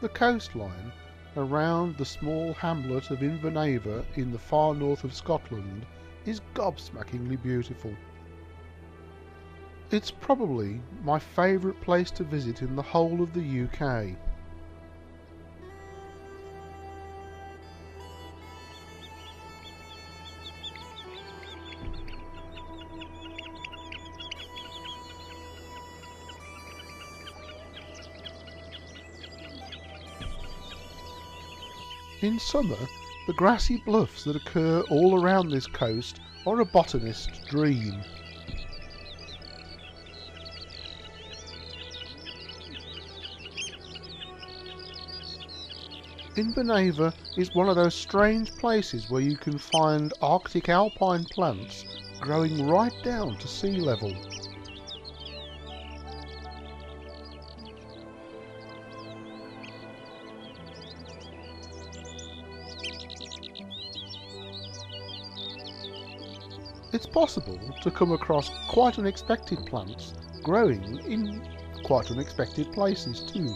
The coastline around the small hamlet of Invernaver in the far north of Scotland is gobsmackingly beautiful. It's probably my favourite place to visit in the whole of the UK. In summer, the grassy bluffs that occur all around this coast are a botanist's dream. Invernaver is one of those strange places where you can find Arctic alpine plants growing right down to sea level. It's possible to come across quite unexpected plants growing in quite unexpected places too.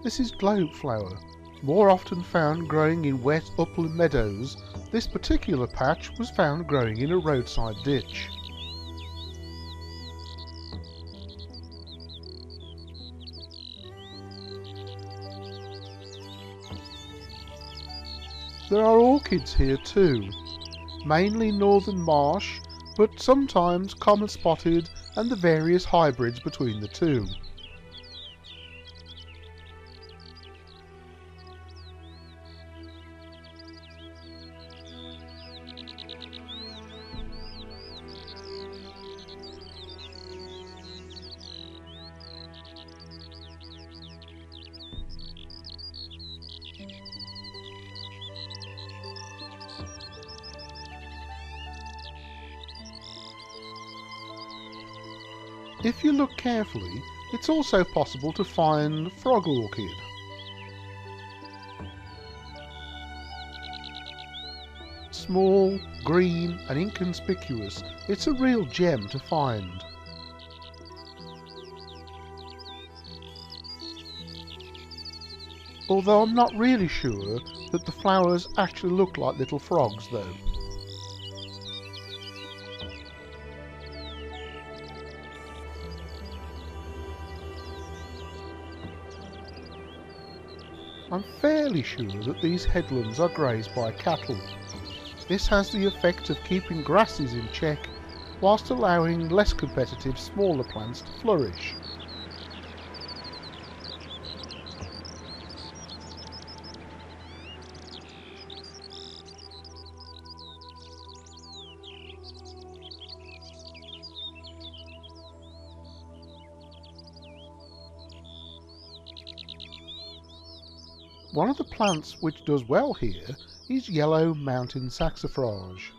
This is globeflower, more often found growing in wet upland meadows. This particular patch was found growing in a roadside ditch. There are orchids here too, mainly northern marsh, but sometimes common spotted and the various hybrids between the two. If you look carefully, it's also possible to find frog orchid. Small, green and inconspicuous, it's a real gem to find. Although I'm not really sure that the flowers actually look like little frogs though. I'm fairly sure that these headlands are grazed by cattle. This has the effect of keeping grasses in check, whilst allowing less competitive smaller plants to flourish. One of the plants which does well here is yellow mountain saxifrage.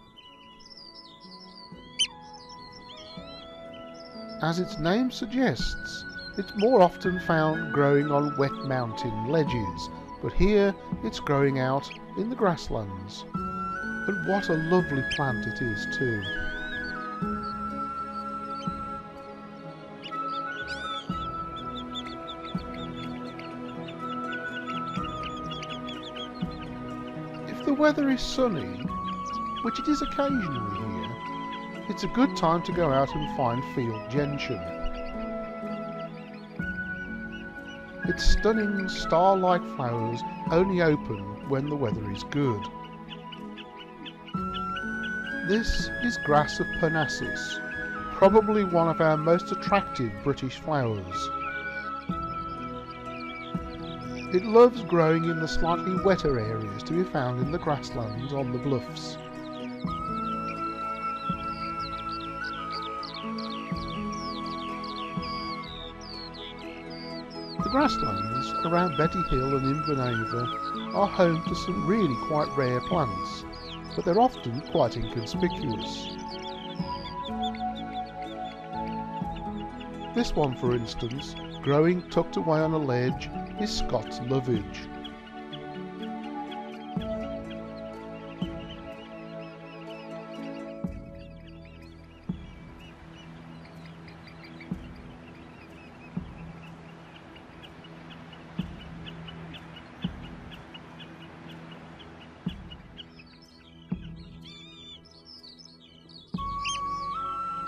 As its name suggests, it's more often found growing on wet mountain ledges, but here it's growing out in the grasslands. And what a lovely plant it is too. If the weather is sunny, which it is occasionally here, it's a good time to go out and find field gentian. Its stunning star-like flowers only open when the weather is good. This is grass of Parnassus, probably one of our most attractive British flowers. It loves growing in the slightly wetter areas to be found in the grasslands on the bluffs. The grasslands around Betty Hill and Invernaver are home to some really quite rare plants, but they're often quite inconspicuous. This one, for instance, growing tucked away on a ledge, is Scots lovage.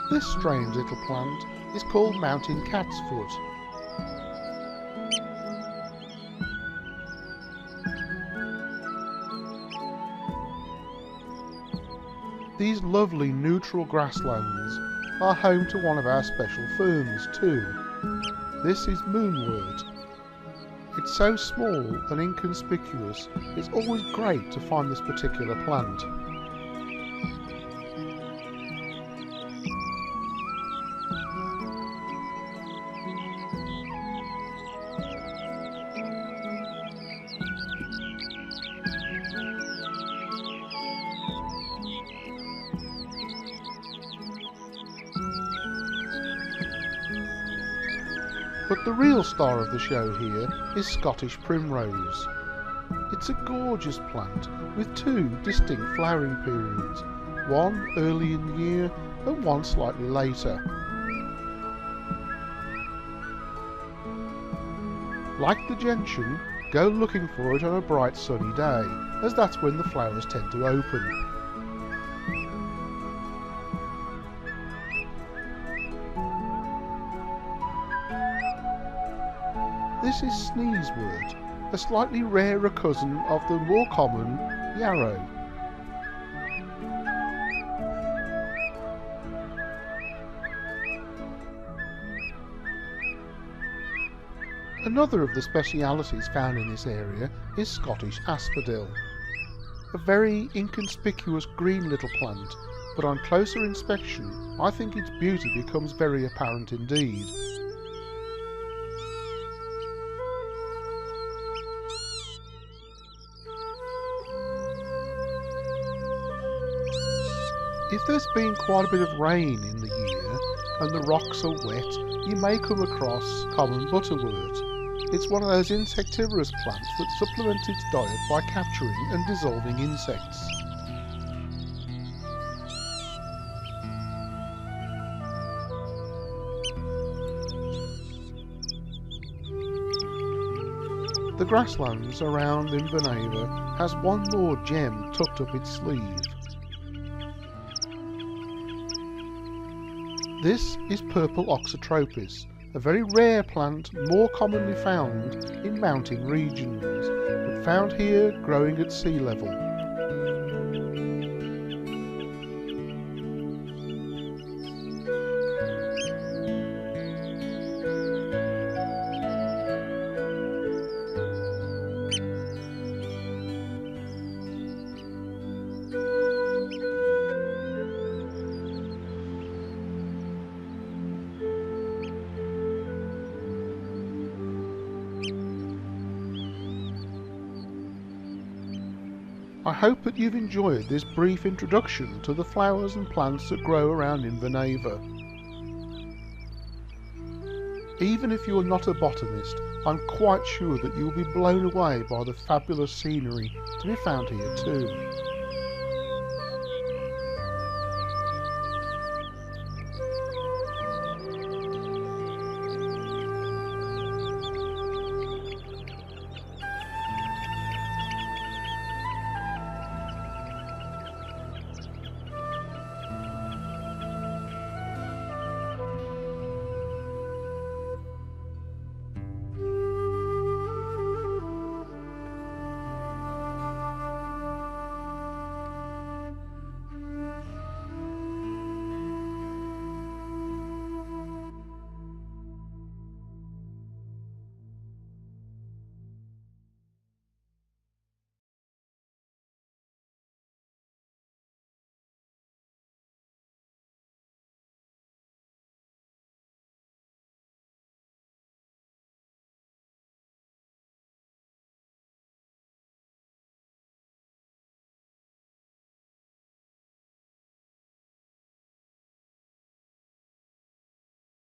This strange little plant is called mountain cat's foot. These lovely neutral grasslands are home to one of our special ferns too. This is moonwort. It's so small and inconspicuous, it's always great to find this particular plant. But the real star of the show here is Scottish primrose. It's a gorgeous plant with two distinct flowering periods, one early in the year and one slightly later. Like the gentian, go looking for it on a bright sunny day, as that's when the flowers tend to open. This is sneezewort, a slightly rarer cousin of the more common yarrow. Another of the specialities found in this area is Scottish asphodel. A very inconspicuous green little plant, but on closer inspection I think its beauty becomes very apparent indeed. If there's been quite a bit of rain in the year and the rocks are wet, you may come across common butterwort. It's one of those insectivorous plants that supplements its diet by capturing and dissolving insects. The grasslands around Invernaver has one more gem tucked up its sleeve. This is purple oxytropis, a very rare plant more commonly found in mountain regions, but found here growing at sea level. I hope that you've enjoyed this brief introduction to the flowers and plants that grow around Invernaver. Even if you're not a botanist, I'm quite sure that you'll be blown away by the fabulous scenery to be found here too.